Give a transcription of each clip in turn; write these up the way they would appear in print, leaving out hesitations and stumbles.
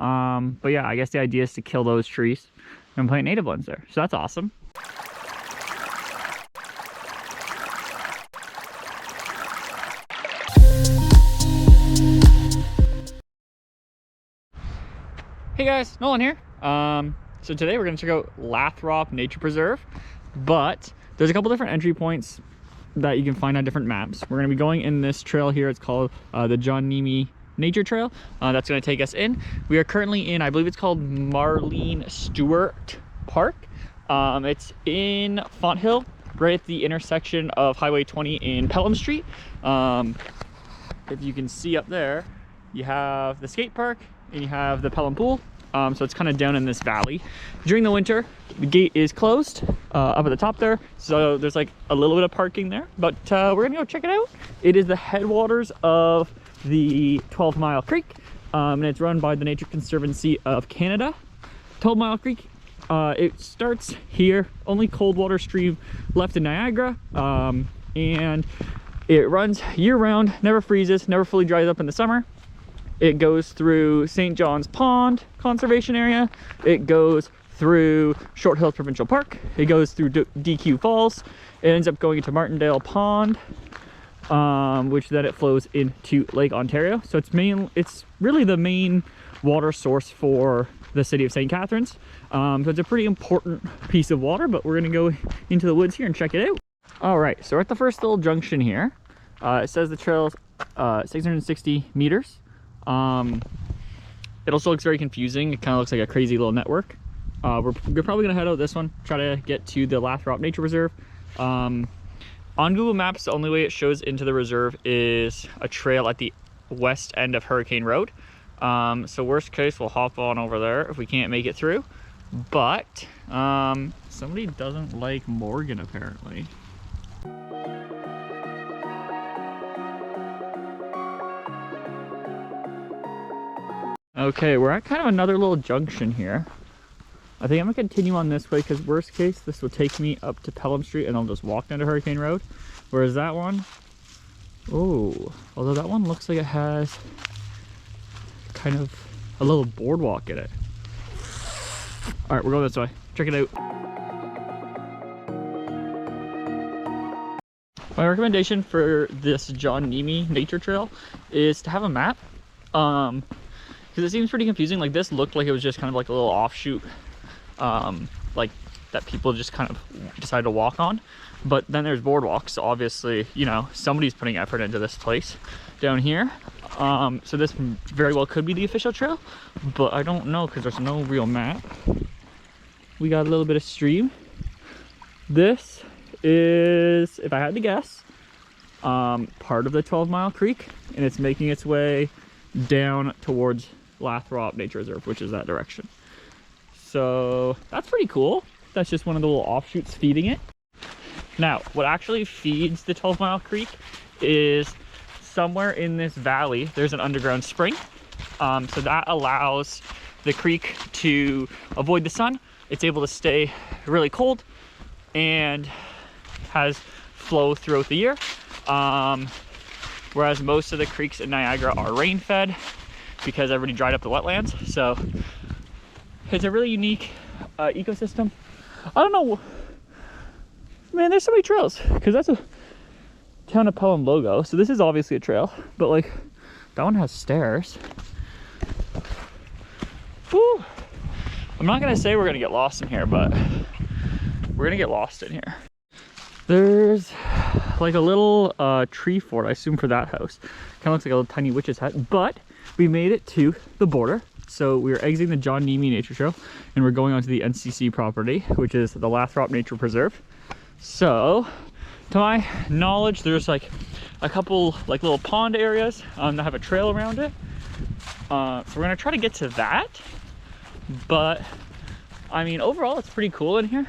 But yeah, I guess the idea is to kill those trees and plant native ones there. So that's awesome. Hey guys, Nolan here. So today we're gonna check out Lathrop Nature Preserve, but there's a couple different entry points that you can find on different maps. We're gonna be going in this trail here. It's called the John Nemi Nature Trail. That's gonna take us in. We are currently in, I believe it's called Marlene Stewart Park. It's in Fonthill, right at the intersection of Highway 20 and Pelham Street. If you can see up there, you have the skate park and you have the Pelham Pool. So it's kind of down in this valley. During the winter, the gate is closed up at the top there. So there's like a little bit of parking there, but we're gonna go check it out. It is the headwaters of the 12 Mile Creek, and it's run by the Nature Conservancy of Canada. 12 Mile Creek, it starts here, only cold water stream left in Niagara, and it runs year round, never freezes, never fully dries up in the summer. It goes through St. John's Pond Conservation Area. It goes through Short Hills Provincial Park. It goes through DQ Falls. It ends up going into Martindale Pond, which then it flows into Lake Ontario. So it's really the main water source for the city of St. Catharines. So it's a pretty important piece of water, but we're gonna go into the woods here and check it out. All right, so we're at the first little junction here. It says the trail's 660 meters. It also looks very confusing. It kind of looks like a crazy little network. We're probably gonna head out this one, try to get to the Lathrop Nature Reserve. On Google Maps, the only way it shows into the reserve is a trail at the west end of Hurricane Road. So worst case, we'll hop on over there if we can't make it through. But somebody doesn't like Morgan apparently. Okay, we're at kind of another little junction here. I think I'm gonna continue on this way because worst case, this will take me up to Pelham Street and I'll just walk down to Hurricane Road. Whereas that one, oh, although that one looks like it has kind of a little boardwalk in it. All right, we're going this way. Check it out. My recommendation for this John Nemi Nature Trail is to have a map. Because it seems pretty confusing. Like this looked like it was just kind of like a little offshoot, like that people just kind of decided to walk on. But then there's boardwalks, so obviously, you know, somebody's putting effort into this place down here. So this very well could be the official trail, but I don't know because there's no real map. We got a little bit of stream. This is, if I had to guess, part of the 12 Mile Creek, and it's making its way down towards Lathrop Nature Reserve, which is that direction. So that's pretty cool. That's just one of the little offshoots feeding it. Now, what actually feeds the 12 Mile Creek is somewhere in this valley, there's an underground spring. So that allows the creek to avoid the sun. It's able to stay really cold and has flow throughout the year. Whereas most of the creeks in Niagara are rain fed because everybody dried up the wetlands. So it's a really unique ecosystem. I don't know, man, there's so many trails because that's a Town of Pelham logo. So this is obviously a trail, but like that one has stairs. Woo. I'm not gonna say we're gonna get lost in here, but we're gonna get lost in here. There's like a little tree fort, I assume, for that house. Kind of looks like a little tiny witch's hut, but we made it to the border. So we're exiting the John Nemi Nature Trail and we're going onto the NCC property, which is the Lathrop Nature Preserve. So to my knowledge, there's like a couple like little pond areas that have a trail around it. So we're gonna try to get to that. But I mean, overall, it's pretty cool in here.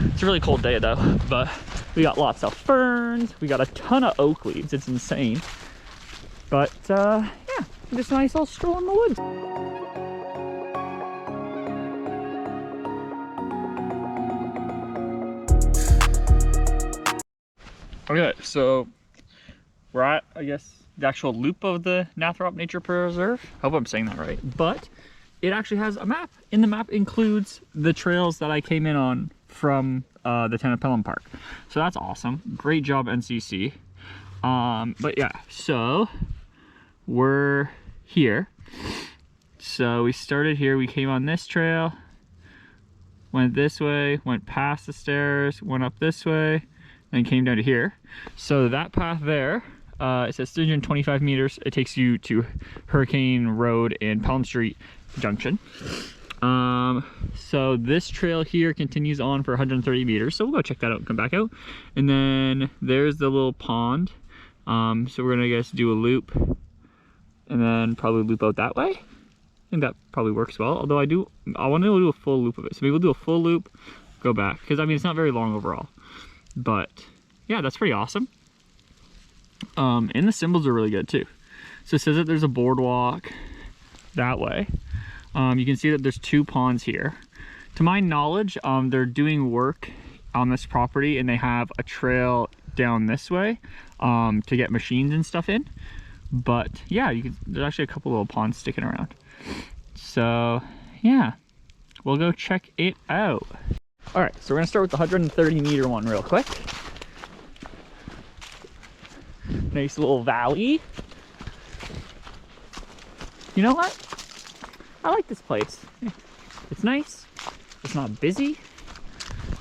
It's a really cold day though, but we got lots of ferns. We got a ton of oak leaves. It's insane. But yeah, just a nice little stroll in the woods. Okay, so we're at, I guess, the actual loop of the Lathrop Nature Preserve. I hope I'm saying that right. But it actually has a map. And the map includes the trails that I came in on from the town of Pelham Park. So that's awesome. Great job, NCC. But yeah, so we're here. So we started here, we came on this trail, went this way, went past the stairs, went up this way, and came down to here. So that path there, it says 325 meters. It takes you to Hurricane Road and Pelham Street Junction. So this trail here continues on for 130 meters. So we'll go check that out and come back out. And then there's the little pond. So we're gonna, I guess, do a loop and then probably loop out that way. I think that probably works well. Although I want to do a full loop of it. So maybe we'll do a full loop, go back. Because I mean, it's not very long overall. But yeah, that's pretty awesome. And the symbols are really good too. So it says that there's a boardwalk that way. You can see that there's 2 ponds here. To my knowledge, they're doing work on this property and they have a trail down this way to get machines and stuff in. But yeah, there's actually a couple little ponds sticking around. So yeah, we'll go check it out. All right, so we're gonna start with the 130 meter one real quick. Nice little valley. You know what? I like this place. It's nice, it's not busy.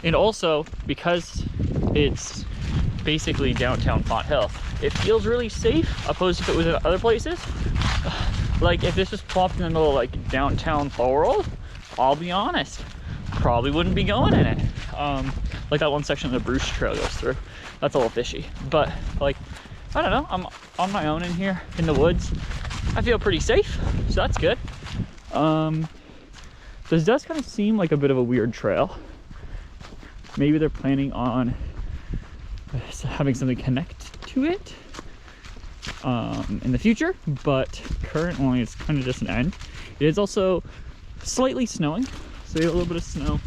And also, because it's basically downtown Fonthill, it feels really safe opposed to if it was in other places. Like if this was plopped in the middle of like downtown Thorold, I'll be honest, probably wouldn't be going in it. Like that one section of the Bruce Trail goes through. That's a little fishy. But like, I don't know, I'm on my own in here in the woods. I feel pretty safe, so that's good. This does kind of seem like a bit of a weird trail. Maybe they're planning on having something connect to it in the future, but currently it's kind of just an end. It is also slightly snowing, so you have a little bit of snow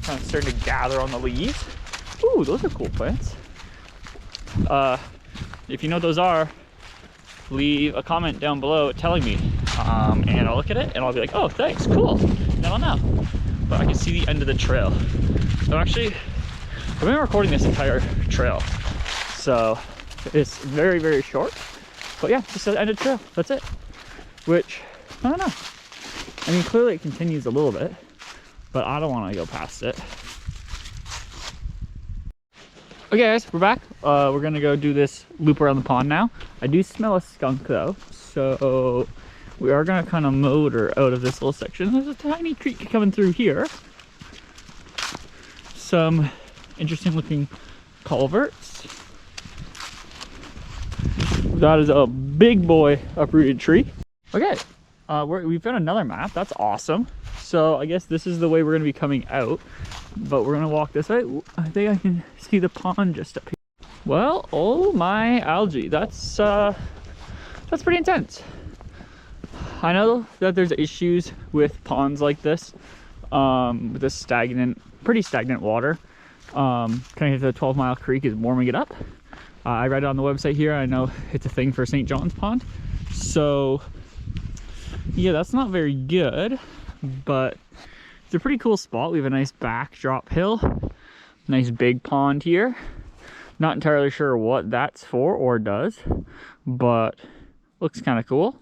kind of starting to gather on the leaves. Ooh, those are cool plants. If you know what those are, leave a comment down below telling me, and I'll look at it and I'll be like, oh, thanks, cool. And I don't know, but I can see the end of the trail. So actually, I've been recording this entire trail, so it's very, very short. But yeah, just the end of the trail, that's it. Which, I don't know. I mean, clearly it continues a little bit, but I don't want to go past it. Okay guys, we're back. We're gonna go do this loop around the pond now. I do smell a skunk though, so we are gonna kind of motor out of this little section. There's a tiny creek coming through here. Some interesting looking culverts. That is a big boy uprooted tree. Okay, we found another map. That's awesome. So I guess this is the way we're gonna be coming out. But we're gonna walk this way. Ooh, I think I can see the pond just up here. Well, oh my algae, that's pretty intense. I know that there's issues with ponds like this, with this pretty stagnant water. Connected to the 12-mile creek is warming it up. I read it on the website here. I know it's a thing for St. John's Pond. So yeah, that's not very good, but it's a pretty cool spot. We have a nice backdrop hill, nice big pond here. Not entirely sure what that's for or does, but looks kind of cool.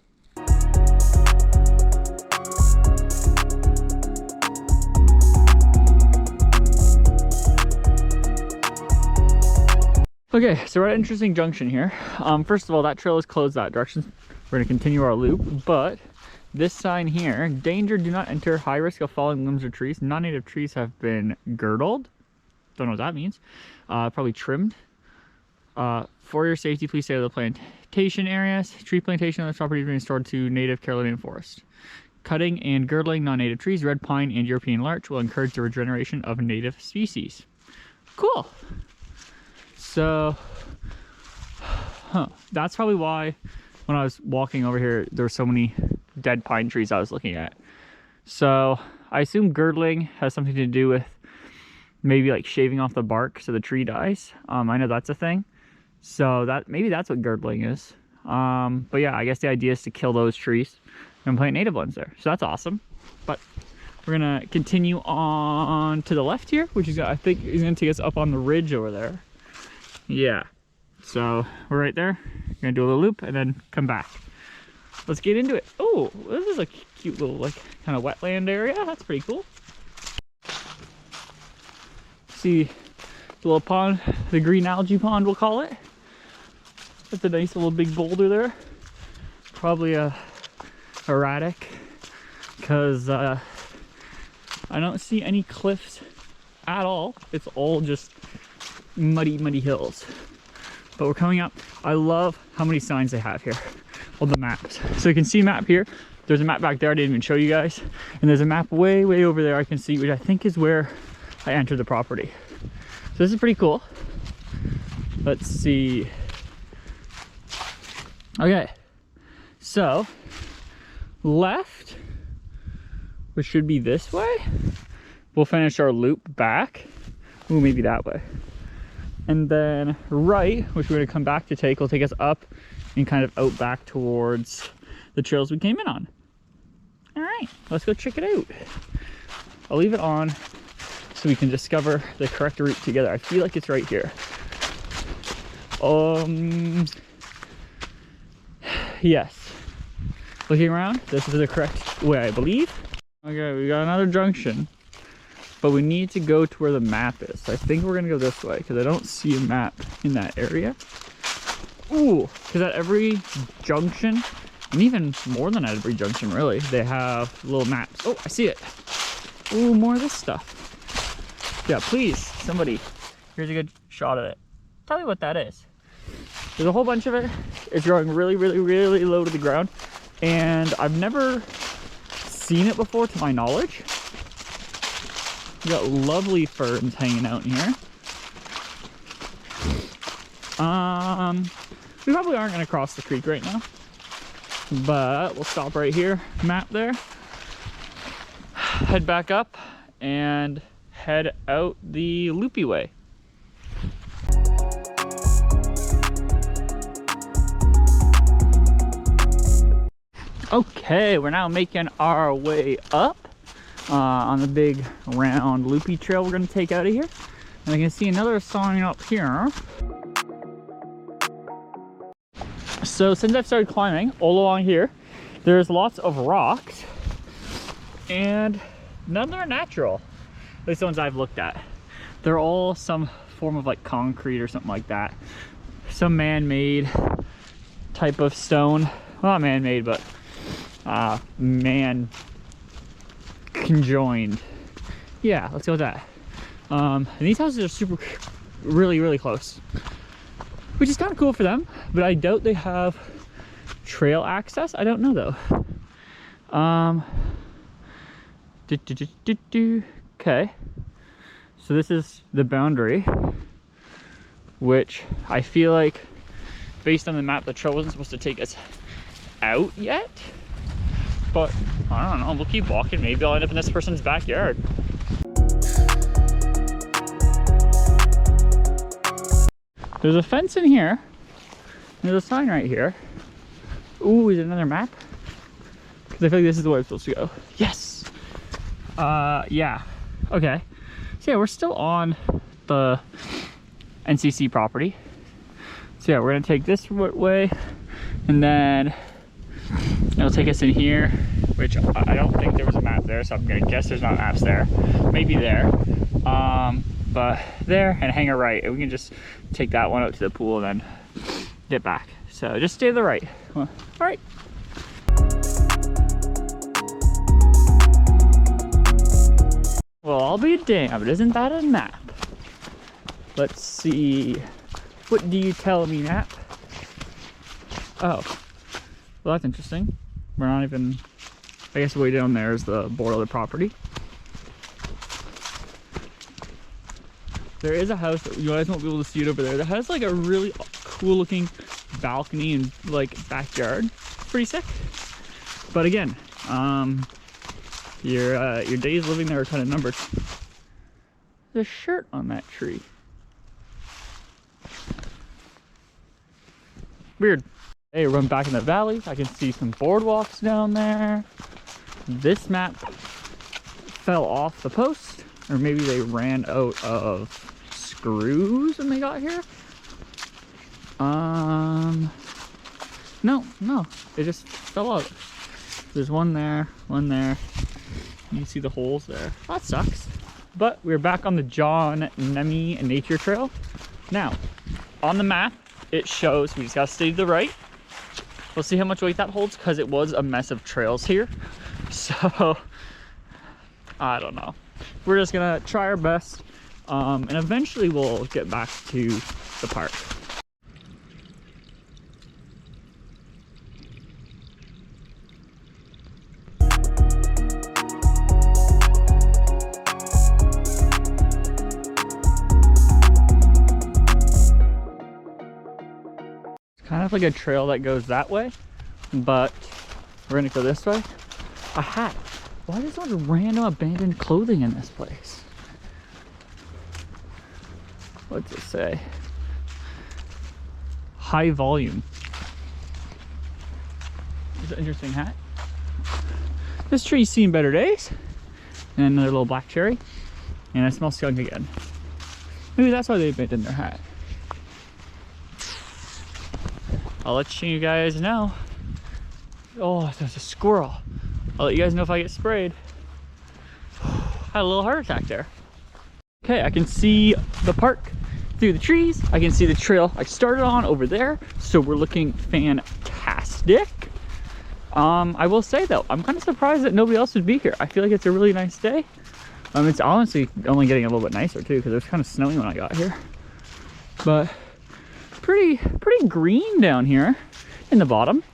Okay, so we're at an interesting junction here. First of all, that trail is closed that direction. We're gonna continue our loop, but this sign here, danger, do not enter, high risk of falling limbs or trees. Non-native trees have been girdled. Don't know what that means. Probably trimmed. For your safety, please stay out of the plantation areas. Tree plantation on this property is being restored to native Carolinian forest. Cutting and girdling non-native trees, red pine and European larch, will encourage the regeneration of native species. Cool. So, that's probably why when I was walking over here, there were so many dead pine trees I was looking at. So I assume girdling has something to do with maybe like shaving off the bark so the tree dies. I know that's a thing. So maybe that's what girdling is. But yeah, I guess the idea is to kill those trees and plant native ones there. So that's awesome. but we're gonna continue on to the left here, which is, I think, is gonna take us up on the ridge over there. Yeah, so we're right there. Gonna do a little loop and then come back. Let's get into it. Oh, this is a cute little, like, kind of wetland area. That's pretty cool. See the little pond, the green algae pond, we'll call it. That's a nice little big boulder there. Probably erratic, because I don't see any cliffs at all. It's all just muddy hills. But we're coming up. I love how many signs they have here on the maps. So you can see a map here. There's a map back there I didn't even show you guys. And there's a map way over there I can see, which I think is where I entered the property. So this is pretty cool. Let's see. Okay, so left, which should be this way. We'll finish our loop back. Ooh, maybe that way. And then right, which we're gonna come back to take, will take us up and kind of out back towards the trails we came in on. All right, let's go check it out. I'll leave it on so we can discover the correct route together. I feel like it's right here. Yes. Looking around, this is the correct way, I believe. Okay, we got another junction, but we need to go to where the map is. So I think we're gonna go this way because I don't see a map in that area. Ooh, because at every junction, and even more than at every junction really, they have little maps. Oh, I see it. Ooh, more of this stuff. Yeah, please, somebody, here's a good shot of it. Tell me what that is. There's a whole bunch of it. It's growing really low to the ground, and I've never seen it before to my knowledge. We got lovely ferns hanging out in here. We probably aren't gonna cross the creek right now, but we'll stop right here, map there, head back up and head out the loopy way. Okay, we're now making our way up on the big round loopy trail we're going to take out of here. And I can see another sign up here. So since I've started climbing all along here, there's lots of rocks, and none of them are natural, at least the ones I've looked at. They're all some form of like concrete or something like that. Some man-made type of stone. Well, not man-made, but man conjoined. Yeah, let's go with that. And these houses are really close, which is kind of cool for them, but I doubt they have trail access. I don't know though. Okay, so this is the boundary, which I feel like, based on the map, the trail wasn't supposed to take us out yet. But I don't know, we'll keep walking. Maybe I'll end up in this person's backyard. There's a fence in here. There's a sign right here. Ooh, is it another map? Because I feel like this is the way I'm supposed to go. Yes! Yeah. Okay. So yeah, we're still on the NCC property. So yeah, we're gonna take this way, and then it'll take us in here, which I don't think there was a map there, so I'm gonna guess there's not maps there. Maybe there. But there, and hang a right, and we can just take that one out to the pool and then get back. So just stay to the right. All right. Well, I'll be damned, isn't that a map? Let's see. What do you tell me, map? Oh, well, that's interesting. We're not even, I guess way down there is the border of the property. There is a house that you guys won't be able to see it over there that has like a really cool looking balcony and like backyard. Pretty sick. But again, your days living there are kind of numbered. There's a shirt on that tree. Weird. Hey, run back in the valley. I can see some boardwalks down there. This map fell off the post, or maybe they ran out of screws when they got here. No, they just fell out. There's one there, one there. You can see the holes there. That sucks. But we're back on the John Nemi Nature Trail. Now, on the map, it shows we just gotta stay to the right. We'll see how much weight that holds because it was a mess of trails here. So, I don't know. We're just gonna try our best, and eventually we'll get back to the park. Kind of like a trail that goes that way, but we're gonna go this way. A hat. Why is there random abandoned clothing in this place? What's it say? High volume. It's an interesting hat. This tree's seen better days. And another little black cherry. And I smell skunk again. Maybe that's why they abandoned their hat. I'll let you guys know. Oh, there's a squirrel. I'll let you guys know if I get sprayed. Had a little heart attack there. Okay, I can see the park through the trees. I can see the trail I started on over there. So we're looking fantastic. I will say though, I'm kind of surprised that nobody else would be here. I feel like it's a really nice day. It's honestly only getting a little bit nicer too, because it was kind of snowing when I got here. But pretty green down here in the bottom.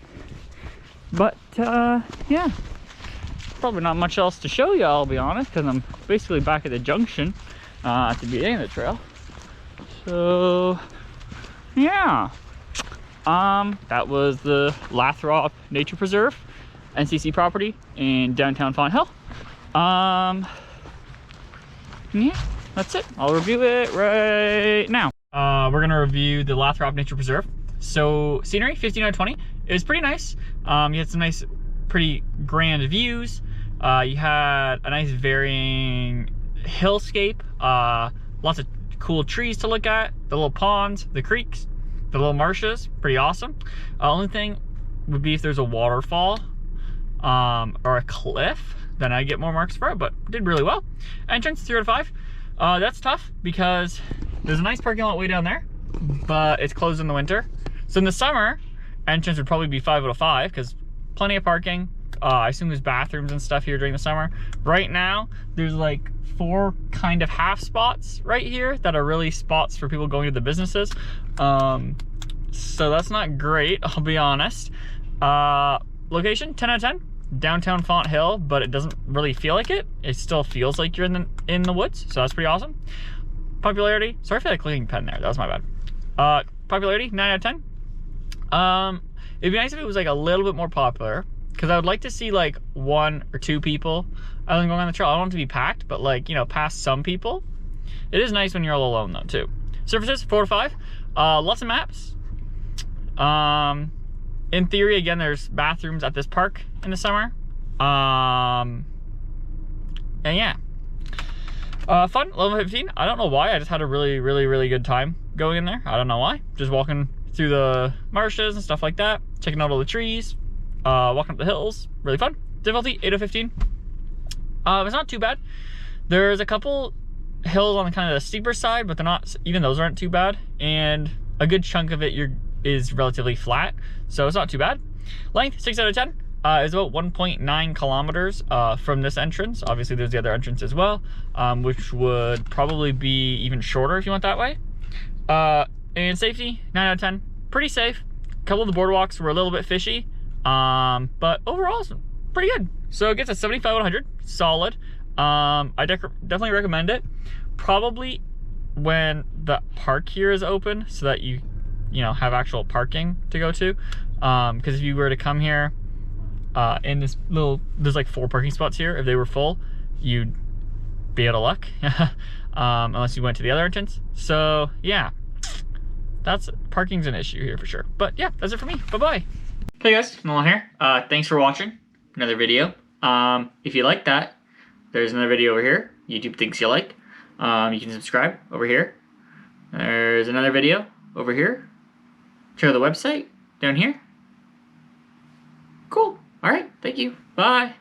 But yeah, probably not much else to show you, I'll be honest, because I'm basically back at the junction at the beginning of the trail. So yeah, that was the Lathrop Nature Preserve, NCC property in downtown Fonthill. Yeah, that's it. I'll review it right now. We're gonna review the Lathrop Nature Preserve. So scenery, 15 out of 20. It was pretty nice. You had some nice, pretty grand views. You had a nice varying hillscape. Lots of cool trees to look at. The little ponds, the creeks, the little marshes, pretty awesome. Only thing would be if there's a waterfall or a cliff, then I get more marks for it, but did really well. Entrance, 3 out of 5. That's tough because there's a nice parking lot way down there, but it's closed in the winter. So in the summer, entrance would probably be 5 out of 5 because plenty of parking. I assume there's bathrooms and stuff here during the summer. Right now, there's like 4 kind of half spots right here that are really spots for people going to the businesses. So that's not great, I'll be honest. Location, 10 out of 10. Downtown Fonthill, but it doesn't really feel like it. It still feels like you're in the woods, so that's pretty awesome. Popularity, sorry for that clicking pen there, that was my bad. Popularity, 9 out of 10. It'd be nice if it was like a little bit more popular, because I would like to see like 1 or 2 people going on the trail. I don't want it to be packed, but like, you know, past some people. It is nice when you're all alone though too. Surfaces, 4 out of 5. Lots of maps. In theory, again, there's bathrooms at this park in the summer. And yeah. Fun, level 15. I don't know why, I just had a really good time going in there. I don't know why. Just walking through the marshes and stuff like that, checking out all the trees, walking up the hills, really fun. Difficulty, 8 out of 15. It's not too bad. There's a couple hills on the kind of the steeper side, but they're not, even those aren't too bad. And a good chunk of it is relatively flat, so it's not too bad. Length, 6 out of 10. Is about 1.9 kilometers from this entrance. Obviously there's the other entrance as well, which would probably be even shorter if you went that way. And safety, 9 out of 10. Pretty safe. A couple of the boardwalks were a little bit fishy, but overall it's pretty good. So it gets a 75 out of 100, solid. I definitely recommend it. Probably when the park here is open, so that you know, have actual parking to go to. Because if you were to come here, in this little, there's like 4 parking spots here. If they were full, you'd be out of luck. Unless you went to the other entrance. So yeah, parking's an issue here for sure. But yeah, that's it for me. Bye-bye. Hey guys, Nolan here. Thanks for watching another video. If you like that, There's another video over here. YouTube thinks you like. You can subscribe over here. There's another video over here. Check out the website down here. Cool. All right. Thank you. Bye.